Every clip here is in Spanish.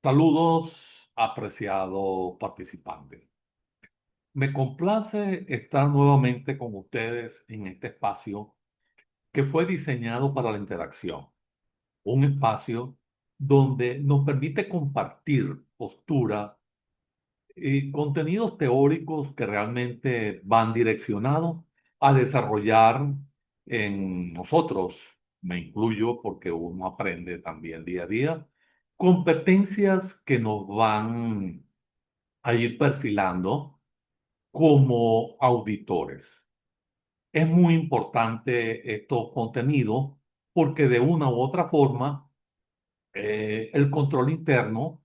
Saludos, apreciado participante. Me complace estar nuevamente con ustedes en este espacio que fue diseñado para la interacción, un espacio donde nos permite compartir posturas y contenidos teóricos que realmente van direccionados a desarrollar en nosotros, me incluyo porque uno aprende también día a día, competencias que nos van a ir perfilando como auditores. Es muy importante estos contenidos porque de una u otra forma el control interno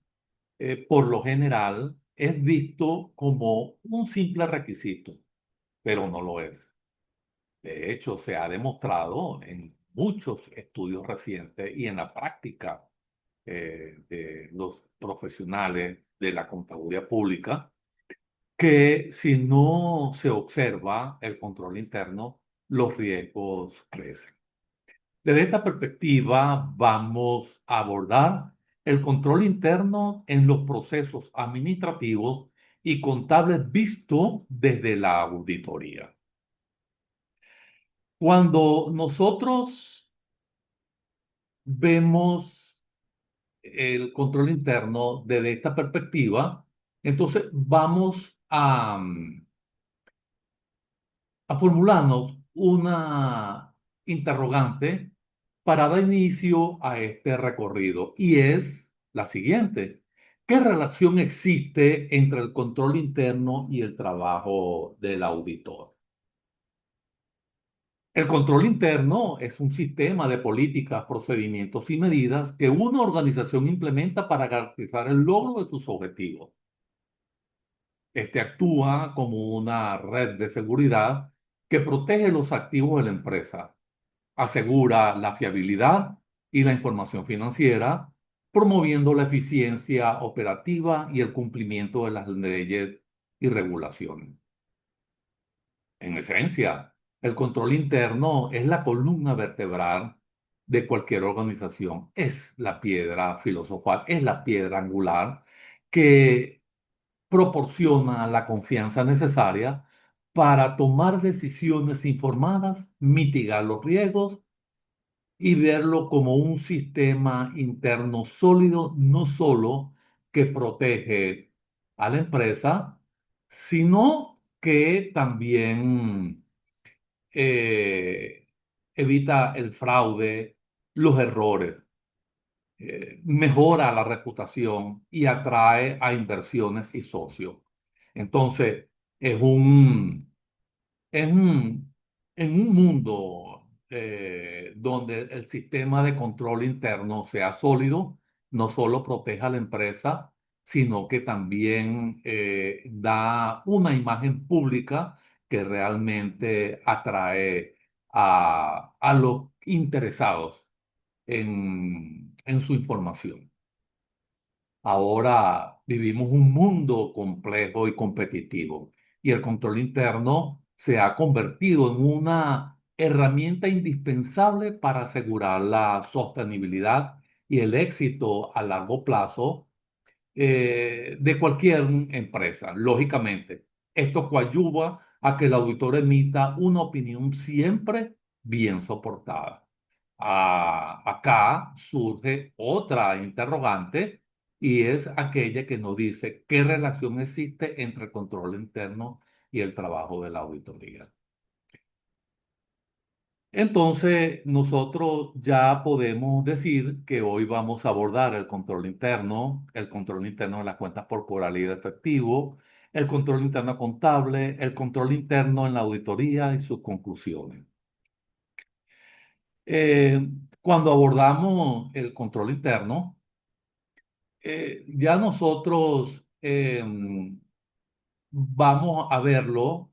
por lo general es visto como un simple requisito, pero no lo es. De hecho, se ha demostrado en muchos estudios recientes y en la práctica de los profesionales de la contaduría pública que si no se observa el control interno, los riesgos crecen. Desde esta perspectiva, vamos a abordar el control interno en los procesos administrativos y contables visto desde la auditoría. Cuando nosotros vemos el control interno desde esta perspectiva, entonces vamos a formularnos una interrogante para dar inicio a este recorrido y es la siguiente. ¿Qué relación existe entre el control interno y el trabajo del auditor? El control interno es un sistema de políticas, procedimientos y medidas que una organización implementa para garantizar el logro de sus objetivos. Este actúa como una red de seguridad que protege los activos de la empresa, asegura la fiabilidad y la información financiera, promoviendo la eficiencia operativa y el cumplimiento de las leyes y regulaciones. En esencia, el control interno es la columna vertebral de cualquier organización, es la piedra filosofal, es la piedra angular que proporciona la confianza necesaria para tomar decisiones informadas, mitigar los riesgos y verlo como un sistema interno sólido, no solo que protege a la empresa, sino que también eh, evita el fraude, los errores, mejora la reputación y atrae a inversiones y socios. Entonces, es un, es un, en un mundo donde el sistema de control interno sea sólido, no solo proteja a la empresa, sino que también da una imagen pública que realmente atrae a los interesados en su información. Ahora vivimos un mundo complejo y competitivo y el control interno se ha convertido en una herramienta indispensable para asegurar la sostenibilidad y el éxito a largo plazo de cualquier empresa. Lógicamente, esto coadyuva a que el auditor emita una opinión siempre bien soportada. Acá surge otra interrogante y es aquella que nos dice qué relación existe entre el control interno y el trabajo de la auditoría. Entonces, nosotros ya podemos decir que hoy vamos a abordar el control interno de las cuentas corporales y de efectivo, el control interno contable, el control interno en la auditoría y sus conclusiones. Eh, Cuando abordamos el control interno, ya nosotros vamos a verlo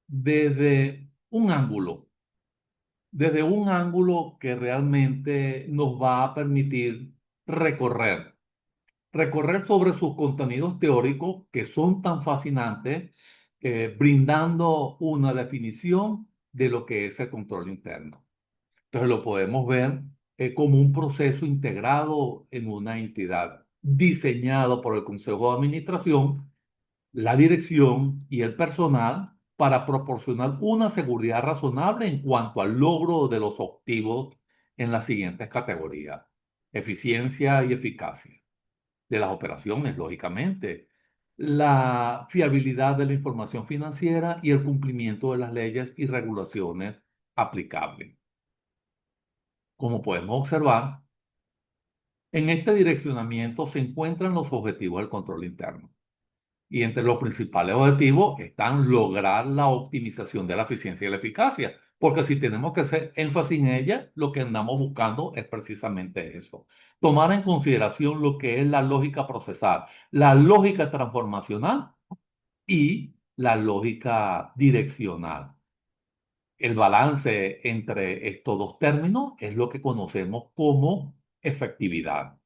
desde un ángulo desde un ángulo que realmente nos va a permitir recorrer, recorrer sobre sus contenidos teóricos que son tan fascinantes, brindando una definición de lo que es el control interno. Entonces lo podemos ver como un proceso integrado en una entidad. diseñado por el Consejo de Administración, la dirección y el personal para proporcionar una seguridad razonable en cuanto al logro de los objetivos en las siguientes categorías: eficiencia y eficacia de las operaciones, lógicamente, la fiabilidad de la información financiera y el cumplimiento de las leyes y regulaciones aplicables. Como podemos observar, en este direccionamiento se encuentran los objetivos del control interno. Y entre los principales objetivos están lograr la optimización de la eficiencia y la eficacia, porque si tenemos que hacer énfasis en ella, lo que andamos buscando es precisamente eso. Tomar en consideración lo que es la lógica procesal, la lógica transformacional y la lógica direccional. El balance entre estos dos términos es lo que conocemos como efectividad.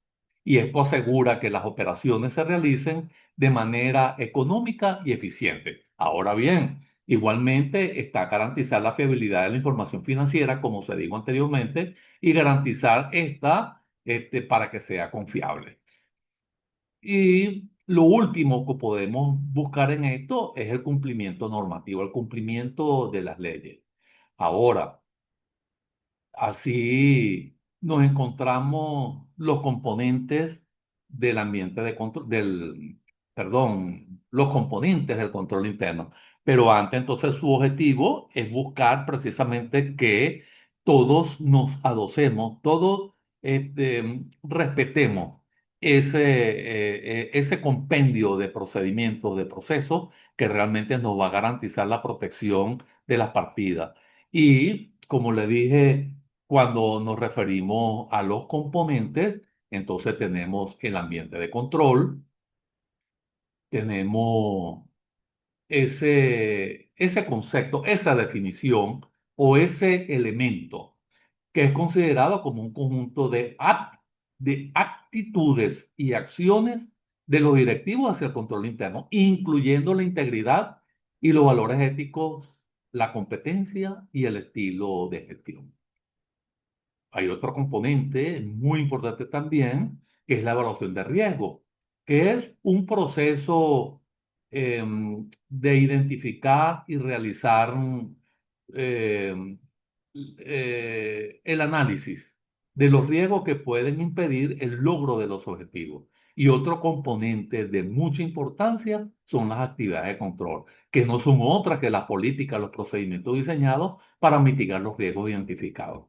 Y esto asegura que las operaciones se realicen de manera económica y eficiente. Ahora bien, igualmente está garantizar la fiabilidad de la información financiera, como se dijo anteriormente, y garantizar esta para que sea confiable. Y lo último que podemos buscar en esto es el cumplimiento normativo, el cumplimiento de las leyes. Ahora, así nos encontramos los componentes del ambiente de control, perdón, los componentes del control interno. Pero antes, entonces, su objetivo es buscar precisamente que todos nos adocemos, todos respetemos ese compendio de procedimientos, de procesos que realmente nos va a garantizar la protección de las partidas. Y como le dije, cuando nos referimos a los componentes, entonces tenemos el ambiente de control, tenemos ese concepto, esa definición o ese elemento que es considerado como un conjunto de actitudes y acciones de los directivos hacia el control interno, incluyendo la integridad y los valores éticos, la competencia y el estilo de gestión. Hay otro componente muy importante también, que es la evaluación de riesgo, que es un proceso de identificar y realizar em, el análisis de los riesgos que pueden impedir el logro de los objetivos. Y otro componente de mucha importancia son las actividades de control, que no son otras que las políticas, los procedimientos diseñados para mitigar los riesgos identificados.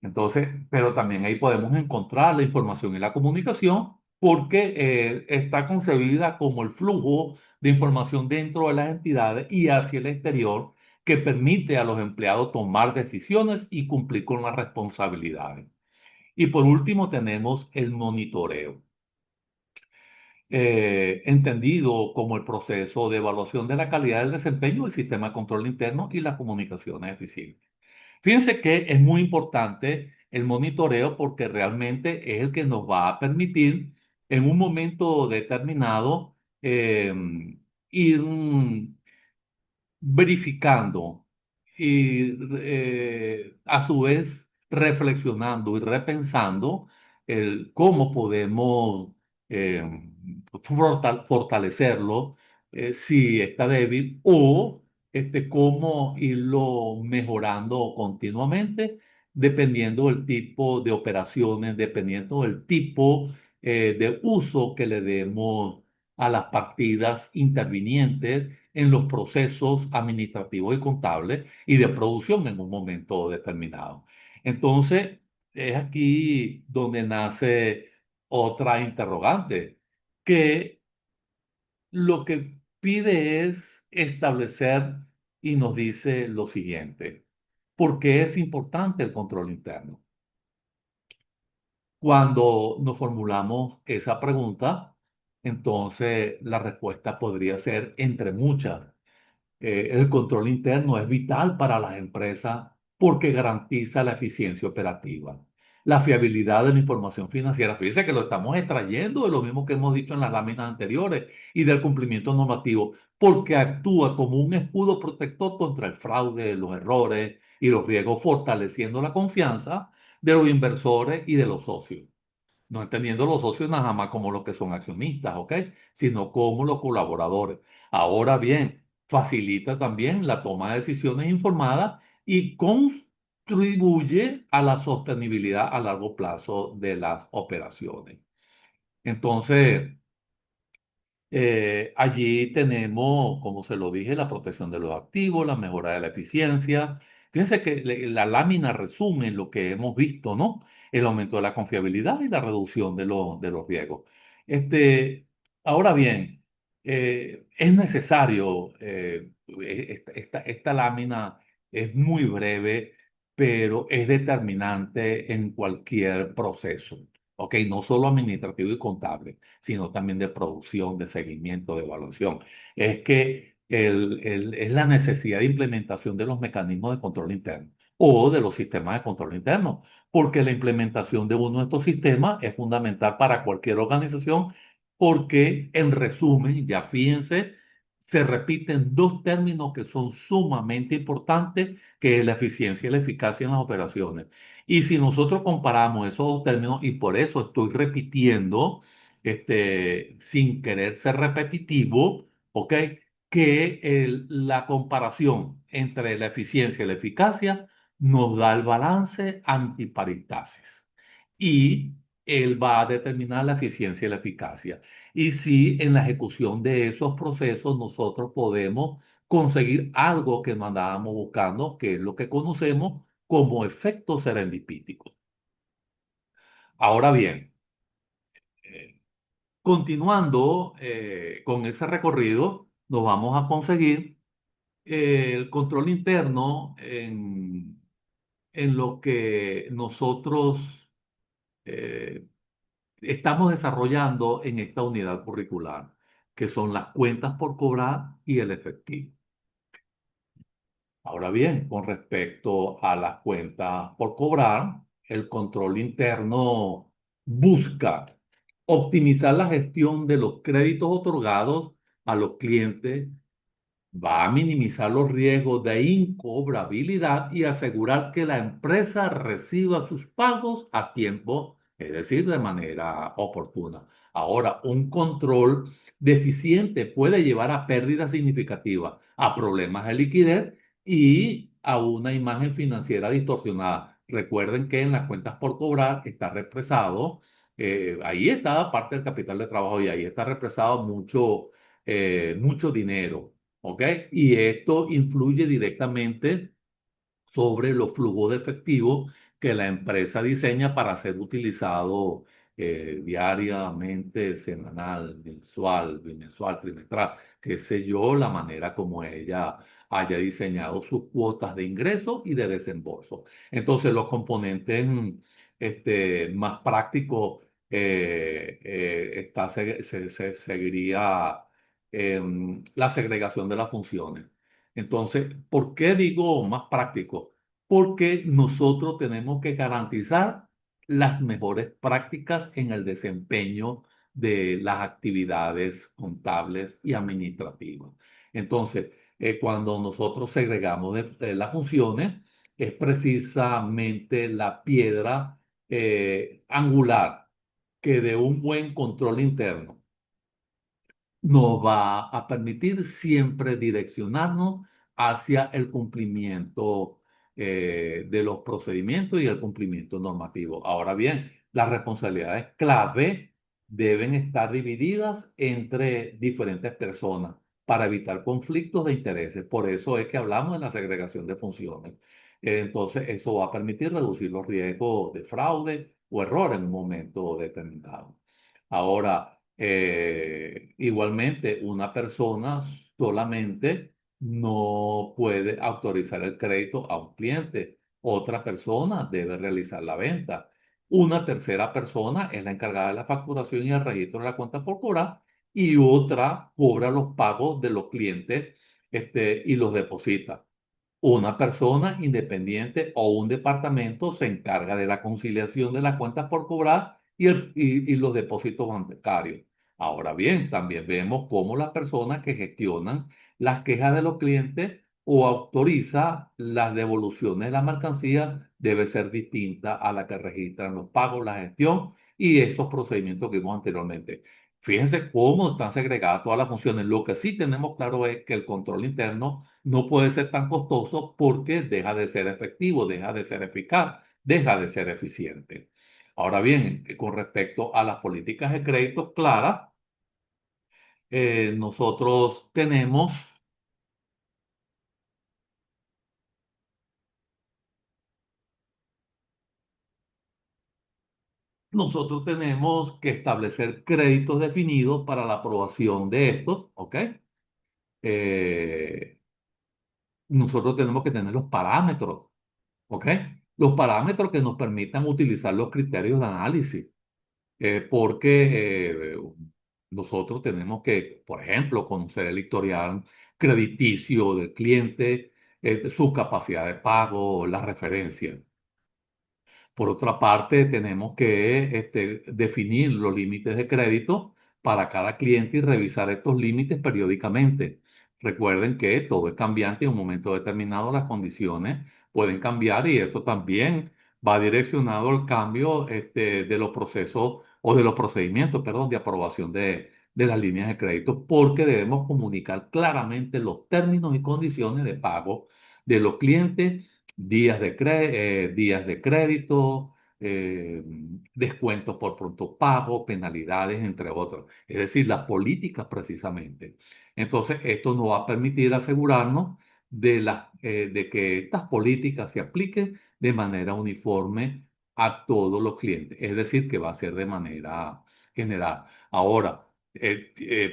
Entonces, pero también ahí podemos encontrar la información y la comunicación porque está concebida como el flujo de información dentro de las entidades y hacia el exterior que permite a los empleados tomar decisiones y cumplir con las responsabilidades. Y por último tenemos el monitoreo, entendido como el proceso de evaluación de la calidad del desempeño del sistema de control interno y las comunicaciones eficientes. Fíjense que es muy importante el monitoreo porque realmente es el que nos va a permitir en un momento determinado ir verificando y a su vez reflexionando y repensando cómo podemos eh, fortalecerlo si está débil o cómo irlo mejorando continuamente dependiendo del tipo de operaciones, dependiendo del tipo de uso que le demos a las partidas intervinientes en los procesos administrativos y contables y de producción en un momento determinado. Entonces, es aquí donde nace otra interrogante, que lo que pide es establecer y nos dice lo siguiente: ¿por qué es importante el control interno? Cuando nos formulamos esa pregunta, entonces la respuesta podría ser entre muchas. El control interno es vital para las empresas porque garantiza la eficiencia operativa, la fiabilidad de la información financiera. Fíjense que lo estamos extrayendo de lo mismo que hemos dicho en las láminas anteriores y del cumplimiento normativo, porque actúa como un escudo protector contra el fraude, los errores y los riesgos, fortaleciendo la confianza de los inversores y de los socios. no entendiendo los socios nada más como los que son accionistas, ¿ok? Sino como los colaboradores. Ahora bien, facilita también la toma de decisiones informadas y contribuye a la sostenibilidad a largo plazo de las operaciones. Entonces, allí tenemos, como se lo dije, la protección de los activos, la mejora de la eficiencia. Fíjense que la lámina resume lo que hemos visto, ¿no? El aumento de la confiabilidad y la reducción de los riesgos. Este, ahora bien, es necesario, esta lámina es muy breve, pero es determinante en cualquier proceso, ¿ok? No solo administrativo y contable sino también de producción, de seguimiento, de evaluación. Es que es la necesidad de implementación de los mecanismos de control interno o de los sistemas de control interno, porque la implementación de uno de estos sistemas es fundamental para cualquier organización, porque en resumen, ya fíjense, se repiten dos términos que son sumamente importantes, que es la eficiencia y la eficacia en las operaciones. Y si nosotros comparamos esos dos términos, y por eso estoy repitiendo, sin querer ser repetitivo, ¿ok? Que la comparación entre la eficiencia y la eficacia nos da el balance antiparistasis. Y él va a determinar la eficiencia y la eficacia. Y si en la ejecución de esos procesos nosotros podemos conseguir algo que nos andábamos buscando, que es lo que conocemos como efecto serendipítico. Ahora bien, eh, continuando con ese recorrido, nos vamos a conseguir el control interno en lo que nosotros eh, estamos desarrollando en esta unidad curricular, que son las cuentas por cobrar y el efectivo. Ahora bien, con respecto a las cuentas por cobrar, el control interno busca optimizar la gestión de los créditos otorgados a los clientes, va a minimizar los riesgos de incobrabilidad y asegurar que la empresa reciba sus pagos a tiempo, es decir, de manera oportuna. Ahora, un control deficiente puede llevar a pérdidas significativas, a problemas de liquidez y a una imagen financiera distorsionada. Recuerden que en las cuentas por cobrar está represado, ahí está parte del capital de trabajo y ahí está represado mucho dinero. ¿Ok? Y esto influye directamente sobre los flujos de efectivo que la empresa diseña para ser utilizado diariamente, semanal, mensual, bimensual, trimestral, qué sé yo, la manera como ella haya diseñado sus cuotas de ingreso y de desembolso. Entonces, los componentes más prácticos seguiría la segregación de las funciones. Entonces, ¿por qué digo más práctico? Porque nosotros tenemos que garantizar las mejores prácticas en el desempeño de las actividades contables y administrativas. Entonces, cuando nosotros segregamos de las funciones, es precisamente la piedra angular que de un buen control interno nos va a permitir siempre direccionarnos hacia el cumplimiento de los procedimientos y el cumplimiento normativo. Ahora bien, las responsabilidades clave deben estar divididas entre diferentes personas para evitar conflictos de intereses. Por eso es que hablamos de la segregación de funciones. Entonces, eso va a permitir reducir los riesgos de fraude o error en un momento determinado. Ahora, igualmente, una persona solamente no puede autorizar el crédito a un cliente. Otra persona debe realizar la venta. Una tercera persona es la encargada de la facturación y el registro de la cuenta por cobrar y otra cobra los pagos de los clientes, y los deposita. Una persona independiente o un departamento se encarga de la conciliación de las cuentas por cobrar y los depósitos bancarios. Ahora bien, también vemos cómo las personas que gestionan las quejas de los clientes o autoriza las devoluciones de la mercancía debe ser distinta a la que registran los pagos, la gestión y estos procedimientos que vimos anteriormente. Fíjense cómo están segregadas todas las funciones. Lo que sí tenemos claro es que el control interno no puede ser tan costoso porque deja de ser efectivo, deja de ser eficaz, deja de ser eficiente. Ahora bien, con respecto a las políticas de crédito claras, nosotros tenemos Nosotros tenemos que establecer créditos definidos para la aprobación de estos, ¿ok? Eh, nosotros tenemos que tener los parámetros, ¿ok? Los parámetros que nos permitan utilizar los criterios de análisis, porque nosotros tenemos que, por ejemplo, conocer el historial crediticio del cliente, su capacidad de pago, la referencia. Por otra parte, tenemos que definir los límites de crédito para cada cliente y revisar estos límites periódicamente. Recuerden que todo es cambiante y en un momento determinado las condiciones pueden cambiar y esto también va direccionado al cambio de los procesos o de los procedimientos, perdón, de aprobación de las líneas de crédito, porque debemos comunicar claramente los términos y condiciones de pago de los clientes, días de crédito, descuentos por pronto pago, penalidades, entre otros. Es decir, las políticas precisamente. Entonces, esto nos va a permitir asegurarnos de que estas políticas se apliquen de manera uniforme a todos los clientes. Es decir, que va a ser de manera general. Ahora,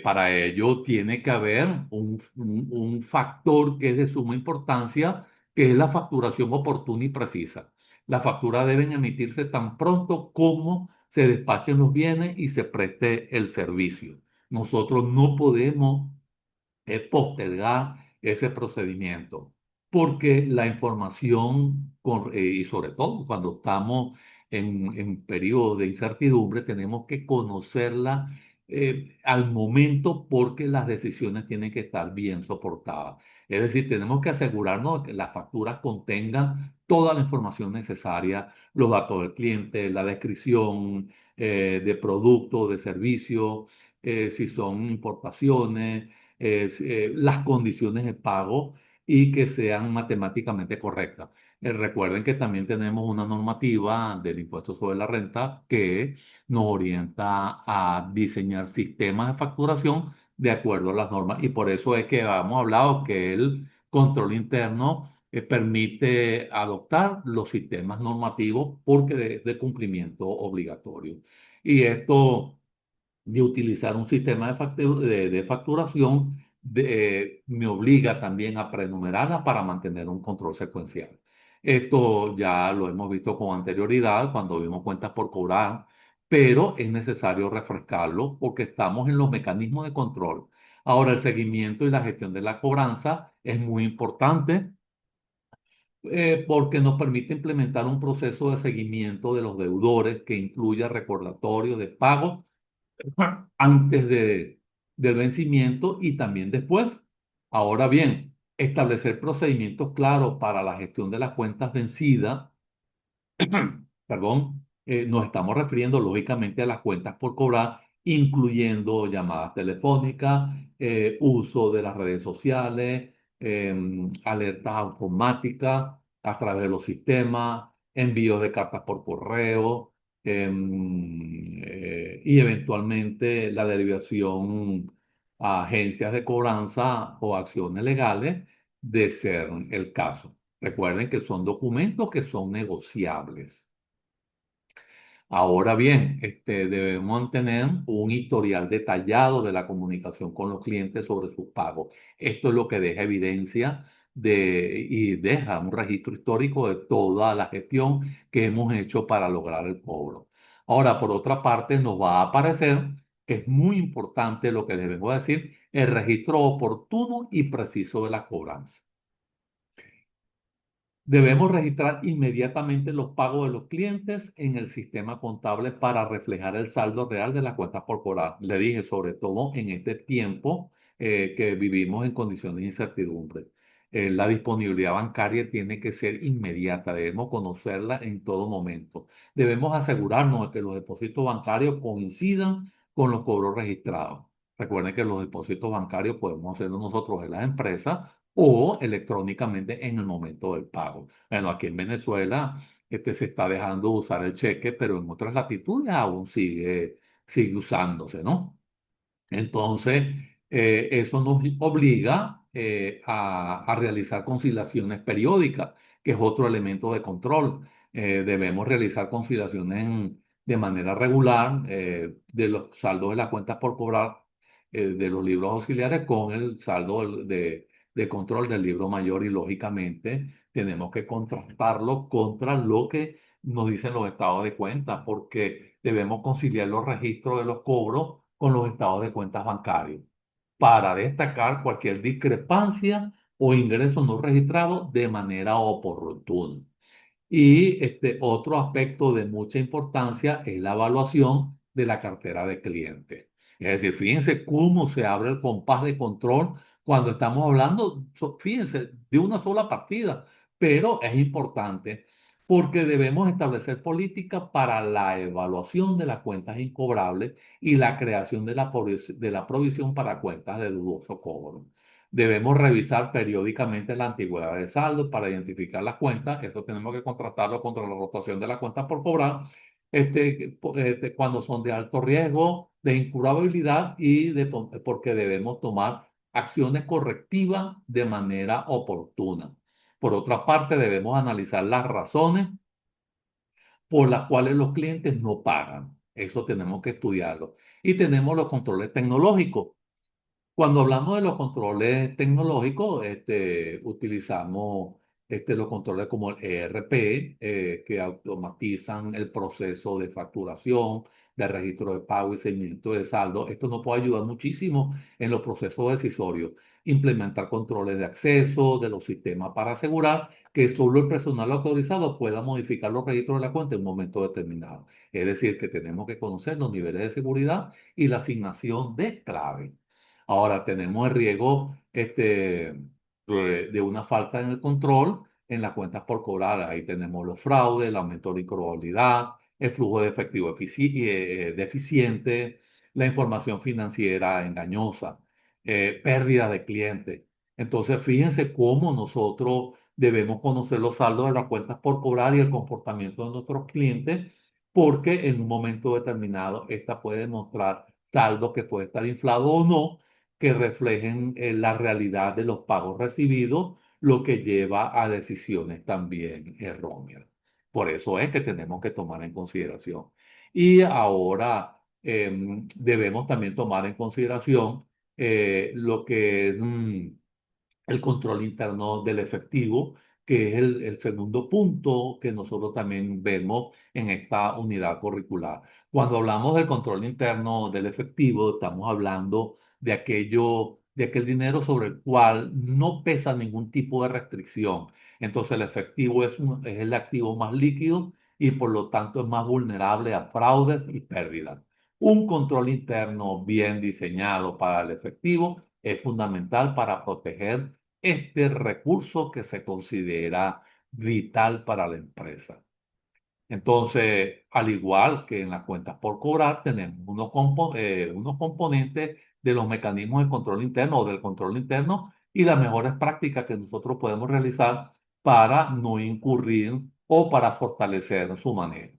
para ello tiene que haber un factor que es de suma importancia, que es la facturación oportuna y precisa. Las facturas deben emitirse tan pronto como se despachen los bienes y se preste el servicio. Nosotros no podemos postergar ese procedimiento, porque la información, y sobre todo cuando estamos en periodo de incertidumbre, tenemos que conocerla al momento porque las decisiones tienen que estar bien soportadas. Es decir, tenemos que asegurarnos de que las facturas contengan toda la información necesaria, los datos del cliente, la descripción de producto, de servicio, si son importaciones, las condiciones de pago y que sean matemáticamente correctas. Recuerden que también tenemos una normativa del impuesto sobre la renta que nos orienta a diseñar sistemas de facturación de acuerdo a las normas y por eso es que hemos hablado que el control interno permite adoptar los sistemas normativos porque es de cumplimiento obligatorio. Y esto de utilizar un sistema de facturación me obliga también a prenumerarla para mantener un control secuencial. Esto ya lo hemos visto con anterioridad cuando vimos cuentas por cobrar, pero es necesario refrescarlo porque estamos en los mecanismos de control. Ahora, el seguimiento y la gestión de la cobranza es muy importante porque nos permite implementar un proceso de seguimiento de los deudores que incluya recordatorio de pago antes del vencimiento y también después. Ahora bien, establecer procedimientos claros para la gestión de las cuentas vencidas, perdón, nos estamos refiriendo lógicamente a las cuentas por cobrar, incluyendo llamadas telefónicas, uso de las redes sociales, alertas automáticas a través de los sistemas, envíos de cartas por correo, y eventualmente la derivación a agencias de cobranza o acciones legales de ser el caso. Recuerden que son documentos que son negociables. Ahora bien, debemos mantener un historial detallado de la comunicación con los clientes sobre sus pagos. Esto es lo que deja evidencia y deja un registro histórico de toda la gestión que hemos hecho para lograr el cobro. Ahora, por otra parte, nos va a aparecer que es muy importante lo que debemos decir, el registro oportuno y preciso de la cobranza. Debemos registrar inmediatamente los pagos de los clientes en el sistema contable para reflejar el saldo real de las cuentas por cobrar. Le dije, sobre todo en este tiempo que vivimos en condiciones de incertidumbre. La disponibilidad bancaria tiene que ser inmediata, debemos conocerla en todo momento. Debemos asegurarnos de que los depósitos bancarios coincidan con los cobros registrados. Recuerden que los depósitos bancarios podemos hacerlos nosotros en las empresas o electrónicamente en el momento del pago. Bueno, aquí en Venezuela se está dejando de usar el cheque, pero en otras latitudes aún sigue usándose, ¿no? Entonces, eso nos obliga a realizar conciliaciones periódicas, que es otro elemento de control. Debemos realizar conciliaciones de manera regular de los saldos de las cuentas por cobrar de los libros auxiliares con el saldo de control del libro mayor y lógicamente tenemos que contrastarlo contra lo que nos dicen los estados de cuenta, porque debemos conciliar los registros de los cobros con los estados de cuentas bancarios para destacar cualquier discrepancia o ingreso no registrado de manera oportuna. Y otro aspecto de mucha importancia es la evaluación de la cartera de clientes. Es decir, fíjense cómo se abre el compás de control cuando estamos hablando, fíjense, de una sola partida, pero es importante porque debemos establecer políticas para la evaluación de las cuentas incobrables y la creación de la provisión para cuentas de dudoso cobro. Debemos revisar periódicamente la antigüedad de saldo para identificar las cuentas. Eso tenemos que contrastarlo contra la rotación de las cuentas por cobrar, cuando son de alto riesgo, de incurabilidad y porque debemos tomar acciones correctivas de manera oportuna. Por otra parte, debemos analizar las razones por las cuales los clientes no pagan. Eso tenemos que estudiarlo. Y tenemos los controles tecnológicos. Cuando hablamos de los controles tecnológicos, utilizamos los controles como el ERP, que automatizan el proceso de facturación, de registro de pago y seguimiento de saldo. Esto nos puede ayudar muchísimo en los procesos decisorios. Implementar controles de acceso de los sistemas para asegurar que solo el personal autorizado pueda modificar los registros de la cuenta en un momento determinado. Es decir, que tenemos que conocer los niveles de seguridad y la asignación de clave. Ahora tenemos el riesgo de una falta en el control en las cuentas por cobrar. Ahí tenemos los fraudes, el aumento de incurabilidad, el flujo de efectivo deficiente, la información financiera engañosa, pérdida de clientes. Entonces, fíjense cómo nosotros debemos conocer los saldos de las cuentas por cobrar y el comportamiento de nuestros clientes, porque en un momento determinado esta puede mostrar saldo que puede estar inflado o no, que reflejen la realidad de los pagos recibidos, lo que lleva a decisiones también erróneas. Por eso es que tenemos que tomar en consideración. Y ahora debemos también tomar en consideración lo que es el control interno del efectivo, que es el segundo punto que nosotros también vemos en esta unidad curricular. Cuando hablamos del control interno del efectivo, estamos hablando de aquel dinero sobre el cual no pesa ningún tipo de restricción. Entonces el efectivo es el activo más líquido y por lo tanto es más vulnerable a fraudes y pérdidas. Un control interno bien diseñado para el efectivo es fundamental para proteger este recurso que se considera vital para la empresa. Entonces, al igual que en las cuentas por cobrar, tenemos unos componentes de los mecanismos de control interno o del control interno y las mejores prácticas que nosotros podemos realizar para no incurrir o para fortalecer su manejo.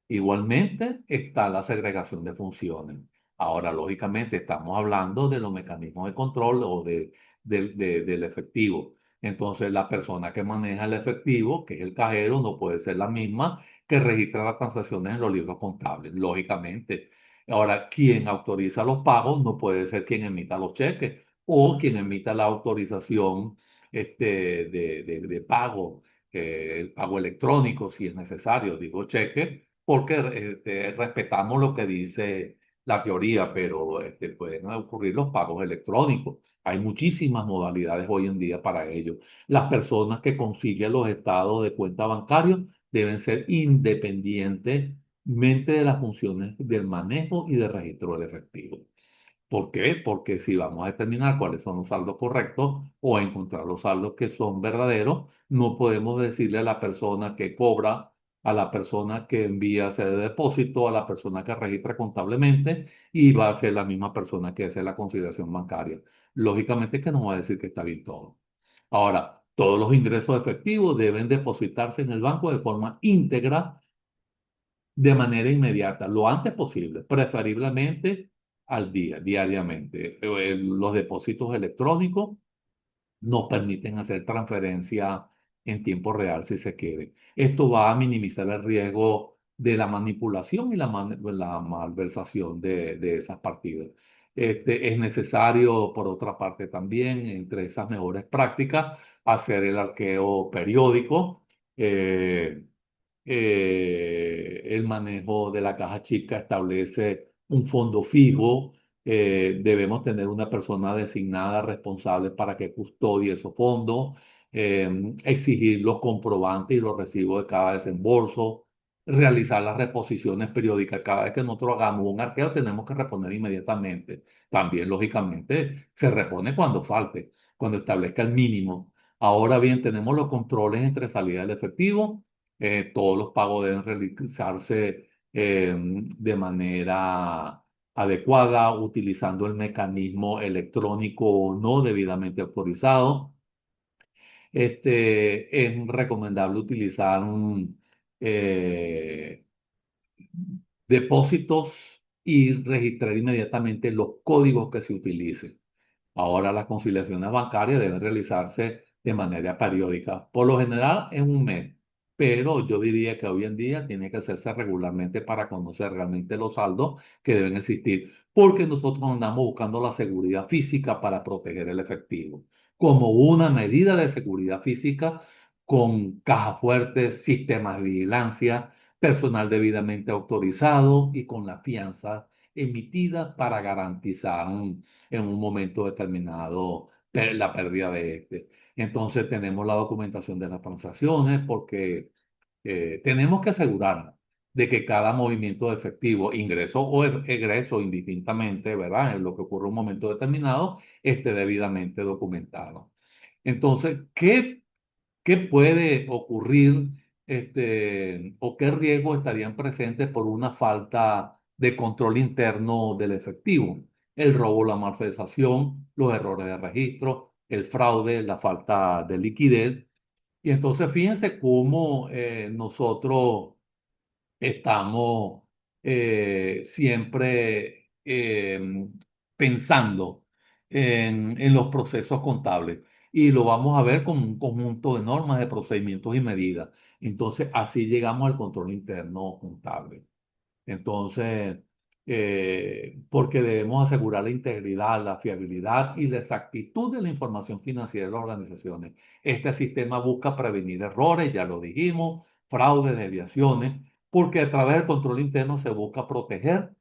Igualmente está la segregación de funciones. Ahora, lógicamente, estamos hablando de los mecanismos de control o del efectivo. Entonces, la persona que maneja el efectivo, que es el cajero, no puede ser la misma que registra las transacciones en los libros contables, lógicamente. Ahora, quien autoriza los pagos no puede ser quien emita los cheques o quien emita la autorización de pago, el pago electrónico, si es necesario, digo cheque porque respetamos lo que dice la teoría, pero pueden ocurrir los pagos electrónicos. Hay muchísimas modalidades hoy en día para ello. Las personas que consiguen los estados de cuenta bancarios deben ser independientemente de las funciones del manejo y del registro del efectivo. ¿Por qué? Porque si vamos a determinar cuáles son los saldos correctos o a encontrar los saldos que son verdaderos, no podemos decirle a la persona que cobra, a la persona que envía a hacer depósito, a la persona que registra contablemente y va a ser la misma persona que hace la conciliación bancaria. Lógicamente que no va a decir que está bien todo. Ahora, todos los ingresos efectivos deben depositarse en el banco de forma íntegra de manera inmediata, lo antes posible, preferiblemente al día, diariamente. Los depósitos electrónicos nos permiten hacer transferencia en tiempo real si se quiere. Esto va a minimizar el riesgo de la manipulación y la malversación de esas partidas. Es necesario, por otra parte, también, entre esas mejores prácticas, hacer el arqueo periódico. eh, el manejo de la caja chica establece un fondo fijo. Debemos tener una persona designada responsable para que custodie esos fondos, exigir los comprobantes y los recibos de cada desembolso, realizar las reposiciones periódicas. Cada vez que nosotros hagamos un arqueo tenemos que reponer inmediatamente. También, lógicamente, se repone cuando falte, cuando establezca el mínimo. Ahora bien, tenemos los controles entre salida del efectivo. Todos los pagos deben realizarse de manera adecuada, utilizando el mecanismo electrónico no debidamente autorizado. Es recomendable utilizar eh, depósitos y registrar inmediatamente los códigos que se utilicen. Ahora las conciliaciones bancarias deben realizarse de manera periódica, por lo general en un mes, pero yo diría que hoy en día tiene que hacerse regularmente para conocer realmente los saldos que deben existir, porque nosotros andamos buscando la seguridad física para proteger el efectivo, como una medida de seguridad física con caja fuerte, sistemas de vigilancia, personal debidamente autorizado y con la fianza emitida para garantizar en un momento determinado la pérdida de este. Entonces tenemos la documentación de las transacciones porque tenemos que asegurarnos de que cada movimiento de efectivo, ingreso o egreso indistintamente, ¿verdad? En lo que ocurre en un momento determinado, esté debidamente documentado. Entonces, ¿qué puede ocurrir o qué riesgos estarían presentes por una falta de control interno del efectivo? El robo, la malversación, los errores de registro, el fraude, la falta de liquidez. Y entonces fíjense cómo nosotros estamos siempre pensando en los procesos contables y lo vamos a ver con un conjunto de normas, de procedimientos y medidas. Entonces, así llegamos al control interno contable. Entonces, porque debemos asegurar la integridad, la fiabilidad y la exactitud de la información financiera de las organizaciones. Este sistema busca prevenir errores, ya lo dijimos, fraudes, desviaciones, porque a través del control interno se busca proteger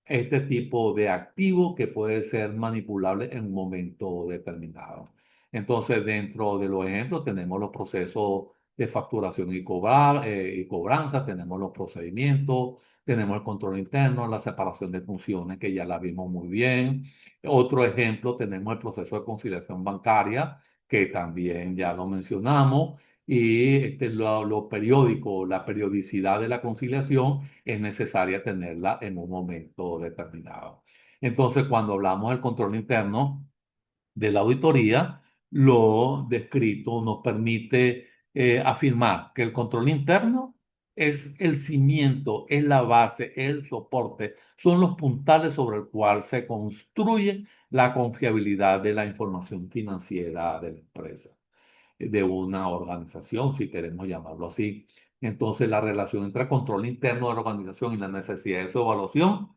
este tipo de activo que puede ser manipulable en un momento determinado. Entonces, dentro de los ejemplos tenemos los procesos de facturación y cobranza, tenemos los procedimientos, tenemos el control interno, la separación de funciones, que ya la vimos muy bien. Otro ejemplo, tenemos el proceso de conciliación bancaria, que también ya lo mencionamos. Y lo periódico, la periodicidad de la conciliación es necesaria tenerla en un momento determinado. Entonces, cuando hablamos del control interno, de la auditoría, lo descrito nos permite afirmar que el control interno es el cimiento, es la base, es el soporte, son los puntales sobre el cual se construye la confiabilidad de la información financiera de la empresa, de una organización, si queremos llamarlo así. Entonces, la relación entre el control interno de la organización y la necesidad de su evaluación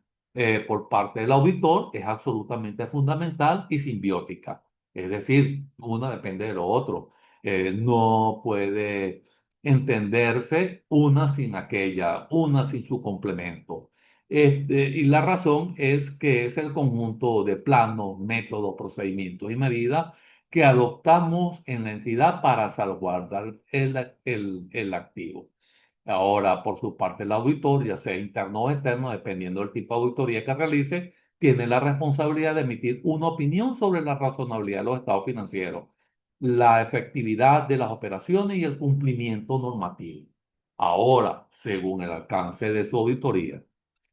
por parte del auditor es absolutamente fundamental y simbiótica. Es decir, una depende de lo otro. No puede entenderse una sin aquella, una sin su complemento. Y la razón es que es el conjunto de planos, métodos, procedimientos y medidas que adoptamos en la entidad para salvaguardar el activo. Ahora, por su parte, el auditor, ya sea interno o externo, dependiendo del tipo de auditoría que realice, tiene la responsabilidad de emitir una opinión sobre la razonabilidad de los estados financieros, la efectividad de las operaciones y el cumplimiento normativo. Ahora, según el alcance de su auditoría,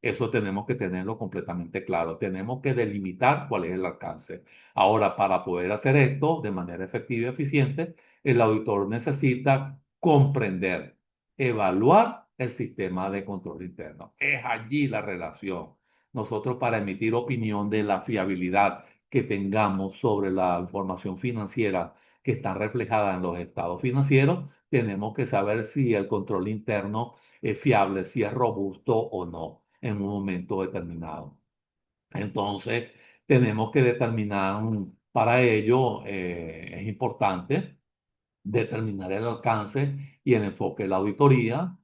eso tenemos que tenerlo completamente claro. Tenemos que delimitar cuál es el alcance. Ahora, para poder hacer esto de manera efectiva y eficiente, el auditor necesita comprender, evaluar el sistema de control interno. Es allí la relación. Nosotros para emitir opinión de la fiabilidad que tengamos sobre la información financiera que está reflejada en los estados financieros, tenemos que saber si el control interno es fiable, si es robusto o no en un momento determinado. Entonces, tenemos que determinar, para ello es importante determinar el alcance y el enfoque de la auditoría,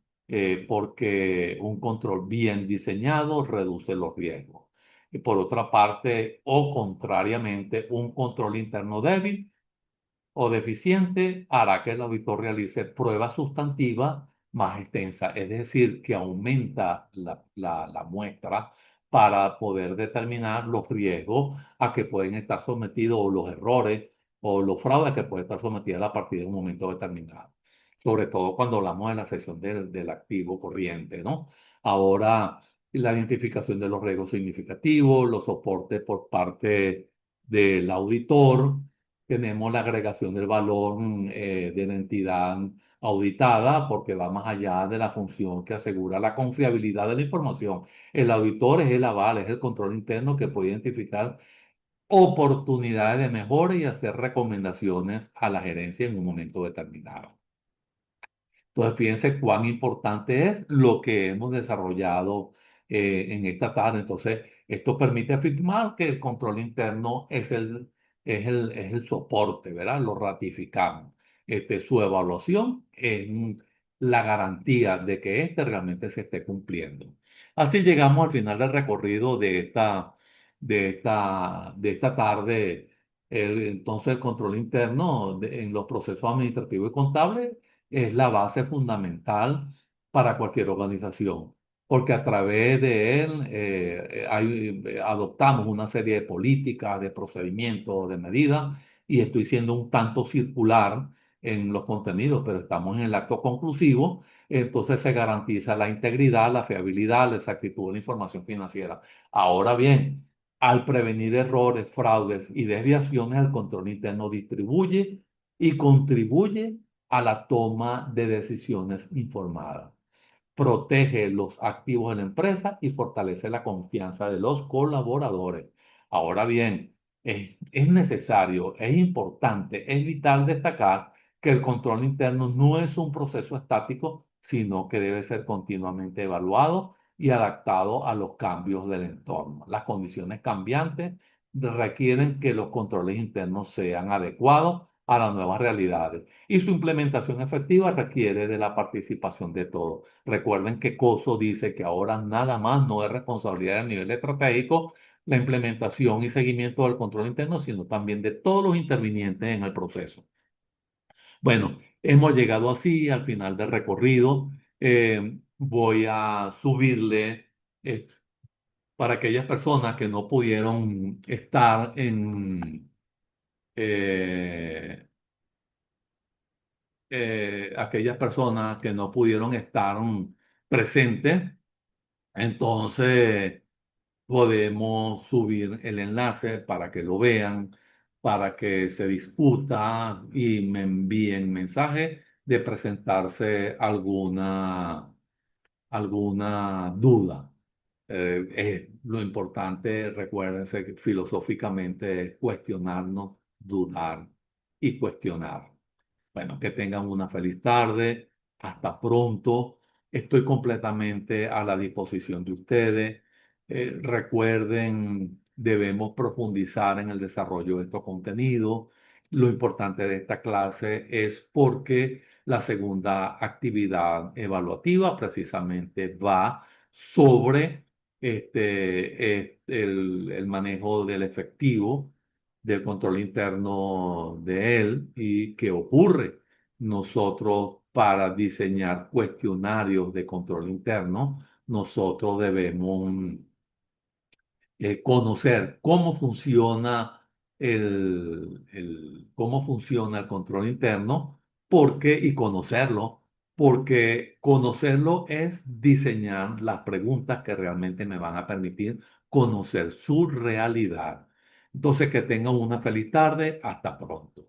porque un control bien diseñado reduce los riesgos. Y por otra parte, o contrariamente, un control interno débil o deficiente hará que el auditor realice pruebas sustantivas más extensas, es decir, que aumenta la muestra para poder determinar los riesgos a que pueden estar sometidos o los errores o los fraudes que puede estar sometida la partida en un momento determinado. Sobre todo cuando hablamos de la sesión del activo corriente, ¿no? Ahora, la identificación de los riesgos significativos, los soportes por parte del auditor, tenemos la agregación del valor de la entidad auditada, porque va más allá de la función que asegura la confiabilidad de la información. El auditor es el aval, es el control interno que puede identificar oportunidades de mejora y hacer recomendaciones a la gerencia en un momento determinado. Entonces, fíjense cuán importante es lo que hemos desarrollado en esta tarde. Entonces, esto permite afirmar que el control interno es el soporte, ¿verdad? Lo ratificamos. Su evaluación es la garantía de que este realmente se esté cumpliendo. Así llegamos al final del recorrido de esta tarde. Entonces, el control interno en los procesos administrativos y contables es la base fundamental para cualquier organización, porque a través de él adoptamos una serie de políticas, de procedimientos, de medidas, y estoy siendo un tanto circular en los contenidos, pero estamos en el acto conclusivo, entonces se garantiza la integridad, la fiabilidad, la exactitud de la información financiera. Ahora bien, al prevenir errores, fraudes y desviaciones, el control interno distribuye y contribuye a la toma de decisiones informadas, protege los activos de la empresa y fortalece la confianza de los colaboradores. Ahora bien, es necesario, es importante, es vital destacar que el control interno no es un proceso estático, sino que debe ser continuamente evaluado y adaptado a los cambios del entorno. Las condiciones cambiantes requieren que los controles internos sean adecuados a las nuevas realidades y su implementación efectiva requiere de la participación de todos. Recuerden que COSO dice que ahora nada más no es responsabilidad a nivel estratégico la implementación y seguimiento del control interno, sino también de todos los intervinientes en el proceso. Bueno, hemos llegado así al final del recorrido. Voy a subirle para aquellas personas que no pudieron estar eh, aquellas personas que no pudieron estar presentes. Entonces, podemos subir el enlace para que lo vean, para que se discuta y me envíen mensaje de presentarse alguna duda. Lo importante, recuérdense, que filosóficamente es cuestionarnos, dudar y cuestionar. Bueno, que tengan una feliz tarde. Hasta pronto. Estoy completamente a la disposición de ustedes. Recuerden, debemos profundizar en el desarrollo de estos contenidos. Lo importante de esta clase es porque la segunda actividad evaluativa precisamente va sobre el manejo del efectivo, del control interno de él y qué ocurre. Nosotros, para diseñar cuestionarios de control interno, nosotros debemos conocer cómo funciona el control interno, y porque conocerlo es diseñar las preguntas que realmente me van a permitir conocer su realidad. Entonces, que tengan una feliz tarde. Hasta pronto.